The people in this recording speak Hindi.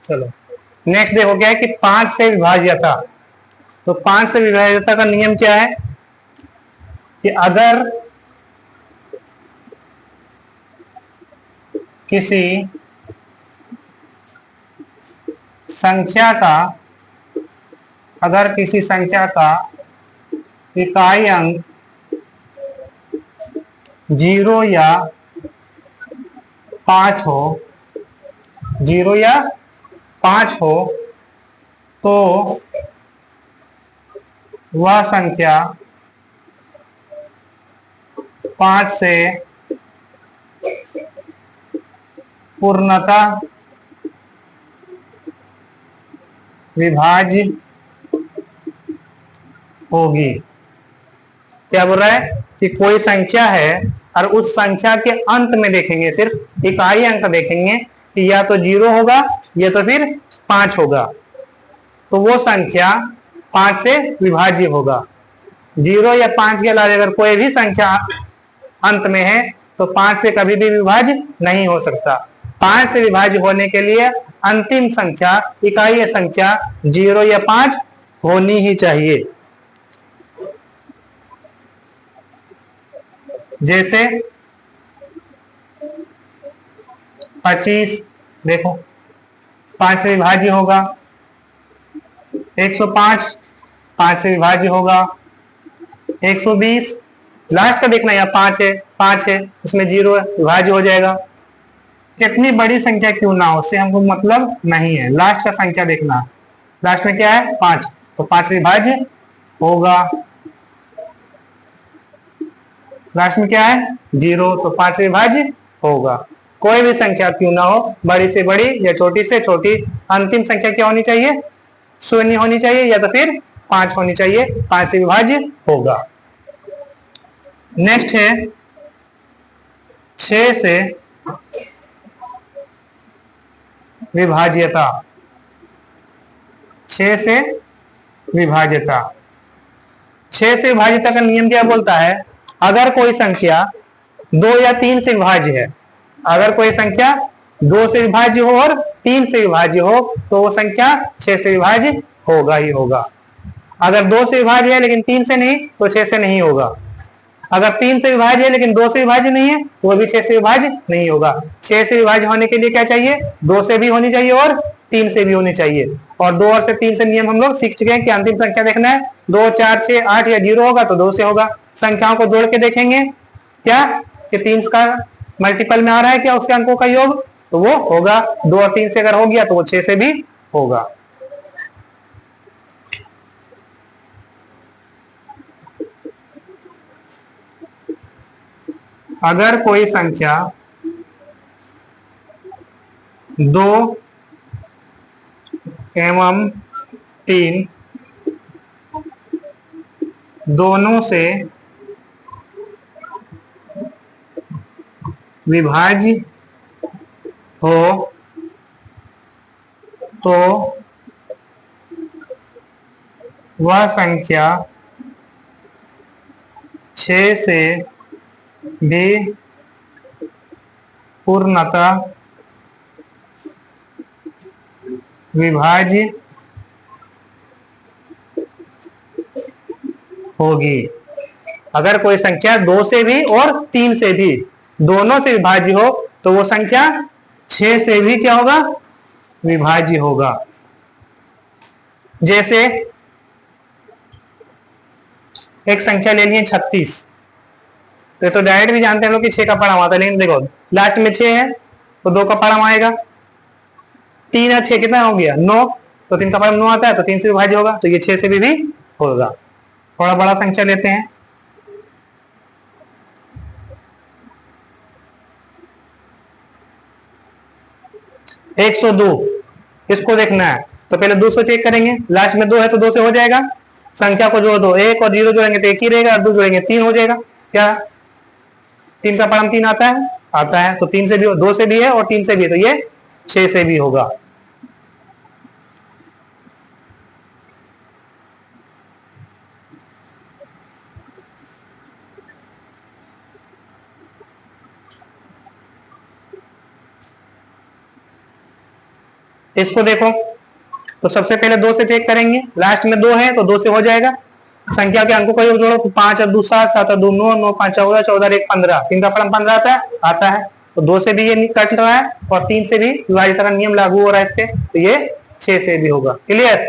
चलो नेक्स्ट देखो क्या है कि 5 से विभाज्यता। तो 5 से विभाज्यता का नियम क्या है कि अगर किसी संख्या का इकाई अंक 0 या 5 हो, 0 या 5 हो, तो वह संख्या 5 से पूर्णतः विभाज्य होगी। क्या बोल रहा है कि कोई संख्या है और उस संख्या के अंत में देखेंगे, सिर्फ इकाई अंक देखेंगे कि या तो 0 होगा या तो फिर 5 होगा, तो वो संख्या 5 से विभाज्य होगा। 0 या 5 के अलावा अगर कोई भी संख्या अंत में है तो 5 से कभी भी विभाज्य नहीं हो सकता। 5 से विभाज्य होने के लिए अंतिम संख्या, इकाई संख्या 0 या 5 होनी ही चाहिए। जैसे 25 देखो 5 से विभाज्य होगा, 105 5 से विभाज्य होगा, 120 लास्ट का देखना या 5 है इसमें 0 विभाज्य हो जाएगा। कितनी बड़ी संख्या क्यों ना हो उससे हमको मतलब नहीं है, लास्ट का संख्या देखना। लास्ट में क्या है 5, तो 5 से विभाज्य होगा। लास्ट में क्या है 0, तो 5 से विभाज्य होगा। कोई भी संख्या क्यों ना हो, बड़ी से बड़ी या छोटी से छोटी, अंतिम संख्या क्या होनी चाहिए, 0 होनी चाहिए या तो फिर 5 होनी चाहिए, 5 से विभाज्य होगा। नेक्स्ट है 6 से विभाज्यता। 6 से विभाज्यता, 6 से विभाज्यता का नियम क्या बोलता है, अगर कोई संख्या 2 या 3 से विभाज्य है, अगर कोई संख्या 2 से विभाज्य हो और 3 से विभाज्य हो तो वो संख्या 6 से विभाज्य होगा ही होगा। अगर 2 से विभाज्य है लेकिन 3 से नहीं तो 6 से नहीं होगा। अगर 3 से विभाज्य है लेकिन 2 से विभाज्य नहीं है वो भी 6 से विभाज्य नहीं होगा। 6 से विभाज्य होने के लिए क्या चाहिए, 2 से भी होनी चाहिए और 3 से भी होनी चाहिए। और 2 और से 3 से नियम हम लोग सीख चुके हैं कि अंतिम संख्या देखना है 2 4 6 8 या 0 होगा तो 2 से होगा। संख्याओं को जोड़ के देखेंगे क्या कि 3 का मल्टीपल में आ रहा है क्या उसके अंकों का योग, तो वो होगा। 2 और 3 से अगर हो गया तो वो 6 से भी होगा। अगर कोई संख्या 2 एवं 3 दोनों से विभाज्य हो तो वह संख्या 6 से भी पूर्णतः विभाज्य होगी। अगर कोई संख्या 2 से भी और 3 से भी दोनों से विभाज्य हो तो वो संख्या 6 से भी क्या होगा, विभाज्य होगा। जैसे एक संख्या ले लिए 36, तो डायरेक्ट भी जानते हैं लोग कि 6 का पढ़ा आता है, लेकिन देखो लास्ट में 6 है तो 2 का पढ़ा आएगा, 3 और 6 कितना हो गया 9, तो 3 का पढ़ा 9 आता है तो 3 से विभाज्य होगा, तो ये 6 से भी होगा। थोड़ा बड़ा संख्या लेते हैं, 102, इसको देखना है तो पहले 2 से चेक करेंगे, लास्ट में 2 है तो 2 से हो जाएगा। संख्या को जोड़ दो, 1 और 0 जोड़ेंगे तो 1 ही रहेगा और 2 जोड़ेंगे 3 हो जाएगा। क्या 3 का पढ़ा 3 आता है, आता है तो 3 से भी 2 से भी है और 3 से भी है तो ये 6 से भी होगा। इसको देखो, तो सबसे पहले 2 से चेक करेंगे, लास्ट में 2 है तो 2 से हो जाएगा। संख्या के अंकों को योग जोड़ो, 5 और 2 7, 7 और 2 9, 9 5 14, 14 और 1 15, 3 का फलन 15 आता है। तो 2 से भी ये कट रहा है और 3 से भी विभाजित का नियम लागू हो रहा है इस पे, तो ये 6 से भी होगा। क्लियर।